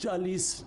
40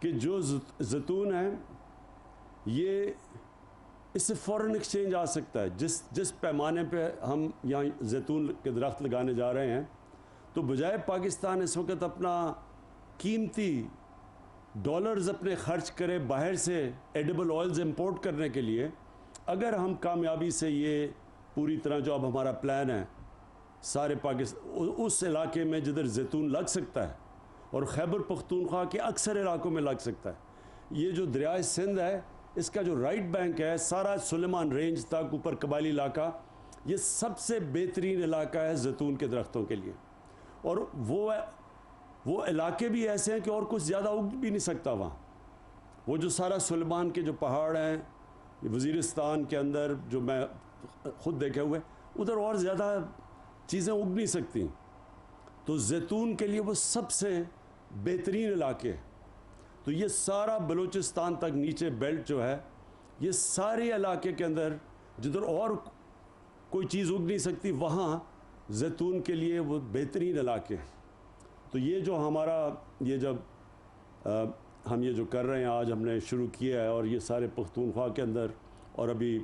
کہ جو زیتون ہے یہ اس سے فورن ایکسچینج آ سکتا ہے. جس پیمانے پہ ہم یہاں زیتون کے درخت لگانے جا رہے ہیں, تو بجائے پاکستان اس وقت اپنا قیمتی ڈالرز اپنے خرچ کرے باہر سے ایڈیبل آئلز امپورٹ کرنے کے لیے, اگر ہم کامیابی سے یہ پوری طرح جو اب ہمارا پلان ہے سارے پاکستان اس علاقے میں جدھر زیتون لگ سکتا ہے, اور خیبر پختونخوا کے اکثر علاقوں میں لگ سکتا ہے. یہ جو دریائے سندھ ہے اس کا جو رائٹ بینک ہے سارا سلیمان رینج تک اوپر قبائلی علاقہ, یہ سب سے بہترین علاقہ ہے زیتون کے درختوں کے لیے. اور وہ علاقے بھی ایسے ہیں کہ اور کچھ زیادہ اگ بھی نہیں سکتا وہاں. وہ جو سارا سلیمان کے جو پہاڑ ہیں وزیرستان کے اندر جو میں خود دیکھے ہوئے, ادھر اور زیادہ چیزیں اگ نہیں سکتی. تو زیتون کے لیے وہ سب سے بہترین علاقے. تو یہ سارا بلوچستان تک نیچے بیلٹ جو ہے, یہ سارے علاقے کے اندر جدھر اور کوئی چیز اگ نہیں سکتی وہاں زیتون کے لیے وہ بہترین علاقے ہیں. تو یہ جو ہمارا یہ جب ہم یہ جو کر رہے ہیں آج ہم نے شروع کیا ہے, اور یہ سارے پختونخوا کے اندر اور ابھی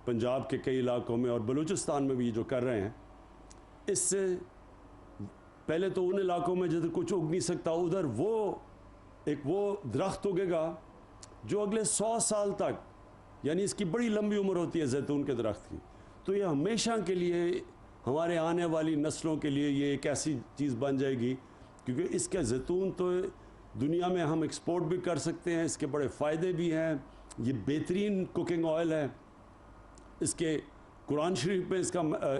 پنجاب کے کئی علاقوں میں اور بلوچستان میں بھی یہ جو کر رہے ہیں, اس سے پہلے تو ان علاقوں میں جدھر کچھ اگ نہیں سکتا ادھر وہ درخت اگے گا جو اگلے 100 سال تک, یعنی اس کی بڑی لمبی عمر ہوتی ہے زیتون کے درخت کی. تو یہ ہمیشہ کے لیے ہمارے آنے والی نسلوں کے لیے یہ ایک ایسی چیز بن جائے گی, کیونکہ اس کا زیتون تو دنیا میں ہم ایکسپورٹ بھی کر سکتے ہیں, اس کے بڑے فائدے بھی ہیں. یہ بہترین کوکنگ آئل ہے, اس کے قرآن شریف میں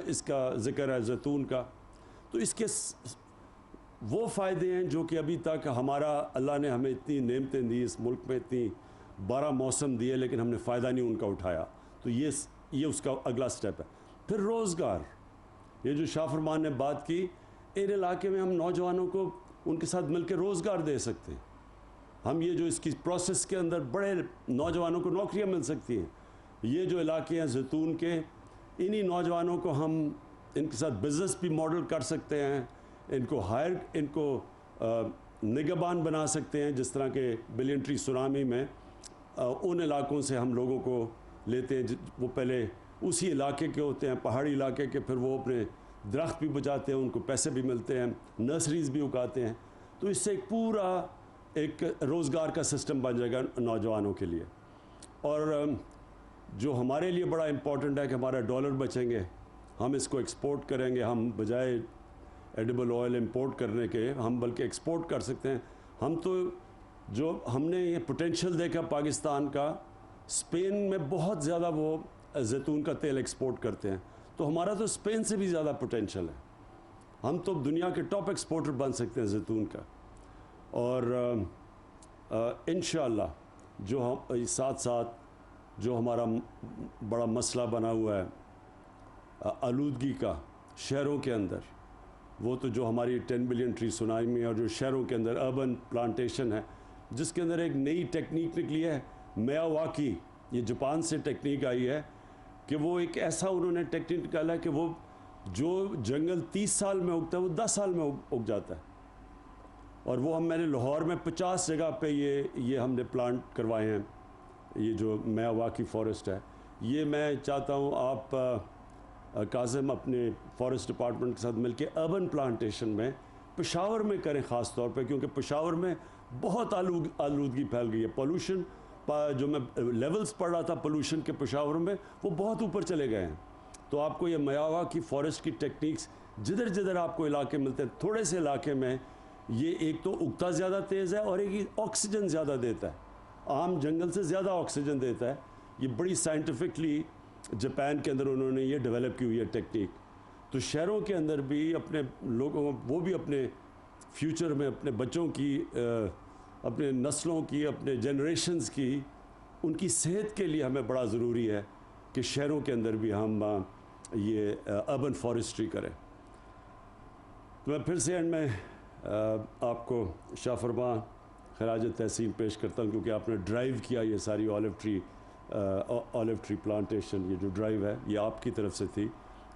اس کا ذکر ہے زیتون کا. تو اس کے وہ فائدے ہیں جو کہ ابھی تک ہمارا اللہ نے ہمیں اتنی نعمتیں دی, اس ملک میں اتنی 12 موسم دیے, لیکن ہم نے فائدہ نہیں ان کا اٹھایا. تو یہ اس کا اگلا سٹیپ ہے. پھر روزگار, یہ جو شاہ فرمان نے بات کی, ان علاقے میں ہم نوجوانوں کو ان کے ساتھ مل کے روزگار دے سکتے ہیں. ہم یہ جو اس کی پروسیس کے اندر بڑے نوجوانوں کو نوکریاں مل سکتی ہیں. یہ جو علاقے ہیں زیتون کے, انہی نوجوانوں کو ہم ان کے ساتھ بزنس بھی ماڈل کر سکتے ہیں, ان کو نگہبان بنا سکتے ہیں. جس طرح کے بلین ٹری سونامی میں ان علاقوں سے ہم لوگوں کو لیتے ہیں, وہ پہلے اسی علاقے کے ہوتے ہیں, پہاڑی علاقے کے, پھر وہ اپنے درخت بھی بچاتے ہیں, ان کو پیسے بھی ملتے ہیں, نرسریز بھی اگاتے ہیں. تو اس سے ایک پورا ایک روزگار کا سسٹم بن جائے گا نوجوانوں کے لیے. اور جو ہمارے لیے بڑا امپورٹنٹ ہے کہ ہمارا ڈالر بچیں گے, ہم اس کو ایکسپورٹ کریں گے. ہم بجائے ایڈیبل آئل امپورٹ کرنے کے ہم بلکہ ایکسپورٹ کر سکتے ہیں. ہم تو جو ہم نے یہ پوٹینشیل دیکھا پاکستان کا, اسپین میں بہت زیادہ وہ زیتون کا تیل ایکسپورٹ کرتے ہیں, تو ہمارا تو اسپین سے بھی زیادہ پوٹینشیل ہے. ہم تو دنیا کے ٹاپ ایکسپورٹر بن سکتے ہیں زیتون کا. اور انشاءاللہ جو ہم ساتھ ساتھ جو ہمارا بڑا مسئلہ بنا ہوا ہے آلودگی کا شہروں کے اندر, وہ تو جو ہماری 10 بلین ٹری سونامی اور جو شہروں کے اندر اربن پلانٹیشن ہے, جس کے اندر ایک نئی ٹیکنیک نکلی ہے میاواکی, یہ جاپان سے ٹیکنیک آئی ہے کہ وہ ایک ایسا انہوں نے ٹیکنیک نکالا ہے کہ وہ جو جنگل 30 سال میں اگتا ہے وہ 10 سال میں اگ جاتا ہے. اور وہ میں نے لاہور میں 50 جگہ پہ یہ ہم نے پلانٹ کروائے ہیں. یہ جو میاواکی فارسٹ ہے, یہ میں چاہتا ہوں آپ کاظم اپنے فارسٹ ڈپارٹمنٹ کے ساتھ مل کے اربن پلانٹیشن میں پشاور میں کریں خاص طور پہ, کیونکہ پشاور میں بہت آلودگی پھیل گئی ہے. پولوشن جو میں لیولز پڑھ رہا تھا پولوشن کے پشاور میں, وہ بہت اوپر چلے گئے ہیں. تو آپ کو یہ میاواکی فارسٹ کی ٹیکنیکس جدھر جدھر آپ کو علاقے ملتے ہیں, تھوڑے سے علاقے میں یہ ایک تو اگتا زیادہ تیز ہے اور ایک آکسیجن زیادہ دیتا ہے, عام جنگل سے زیادہ آکسیجن دیتا ہے. یہ بڑی سائنٹیفکلی جاپان کے اندر انہوں نے یہ ڈیولپ کی ہوئی ہے ٹیکنیک. تو شہروں کے اندر بھی اپنے لوگوں, وہ بھی اپنے فیوچر میں اپنے بچوں کی, اپنے نسلوں کی, اپنے جنریشنز کی, ان کی صحت کے لیے ہمیں بڑا ضروری ہے کہ شہروں کے اندر بھی ہم یہ اربن فارسٹری کریں. تو میں پھر سے اینڈ میں آپ کو شاہ فرمان خراج تحسین پیش کرتا ہوں, کیونکہ آپ نے ڈرائیو کیا یہ ساری آلیو ٹری پلانٹیشن. یہ جو ڈرائیو ہے یہ آپ کی طرف سے تھی,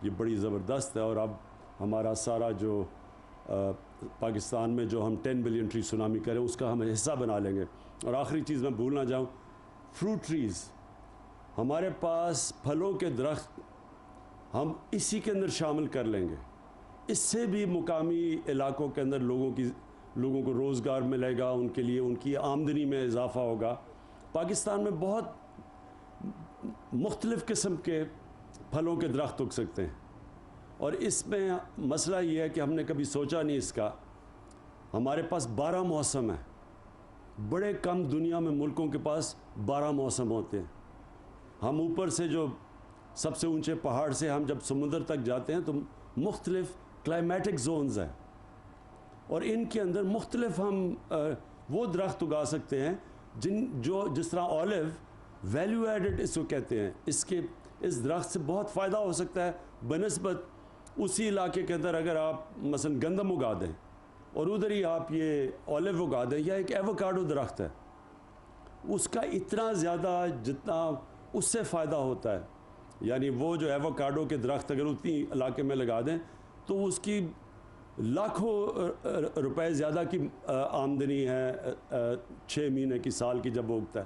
یہ بڑی زبردست ہے. اور اب ہمارا سارا جو پاکستان میں جو ہم 10 بلین ٹری سونامی کریں اس کا ہم حصہ بنا لیں گے. اور آخری چیز میں بھول نہ جاؤں, فروٹ ٹریز, ہمارے پاس پھلوں کے درخت ہم اسی کے اندر شامل کر لیں گے. اس سے بھی مقامی علاقوں کے اندر لوگوں کو روزگار ملے گا, ان کے لیے ان کی آمدنی میں اضافہ ہوگا. پاکستان میں بہت مختلف قسم کے پھلوں کے درخت اگ سکتے ہیں, اور اس میں مسئلہ یہ ہے کہ ہم نے کبھی سوچا نہیں اس کا. ہمارے پاس 12 موسم ہیں, بڑے کم دنیا میں ملکوں کے پاس 12 موسم ہوتے ہیں. ہم اوپر سے جو سب سے اونچے پہاڑ سے ہم جب سمندر تک جاتے ہیں تو مختلف کلائمیٹک زونز ہیں, اور ان کے اندر مختلف ہم وہ درخت اگا سکتے ہیں جس طرح اولیو ویلیو ایڈڈ اس کو کہتے ہیں. اس درخت سے بہت فائدہ ہو سکتا ہے بنسبت اسی علاقے کے اندر اگر آپ مثلا گندم اگا دیں اور ادھر ہی آپ یہ اولیو اگا دیں, یا ایک ایووکاڈو درخت ہے, اس کا اتنا زیادہ جتنا اس سے فائدہ ہوتا ہے. یعنی وہ جو ایووکاڈو کے درخت اگر اتنی علاقے میں لگا دیں تو اس کی لاکھوں روپے زیادہ کی آمدنی ہے 6 مہینے کی, سال کی جب وہ اگتا ہے.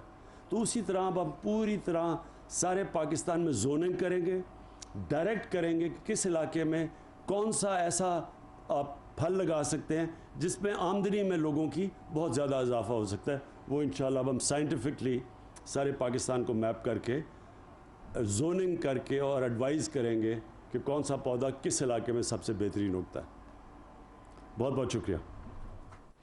تو اسی طرح اب ہم پوری طرح سارے پاکستان میں زوننگ کریں گے, ڈائریکٹ کریں گے کہ کس علاقے میں کون سا ایسا آپ پھل لگا سکتے ہیں جس میں آمدنی میں لوگوں کی بہت زیادہ اضافہ ہو سکتا ہے. وہ انشاءاللہ اب ہم سائنٹیفکلی سارے پاکستان کو میپ کر کے زوننگ کر کے اور ایڈوائز کریں گے کہ کون سا پودا کس علاقے میں سب سے بہترین اگتا ہے. بہت بہت شکریہ.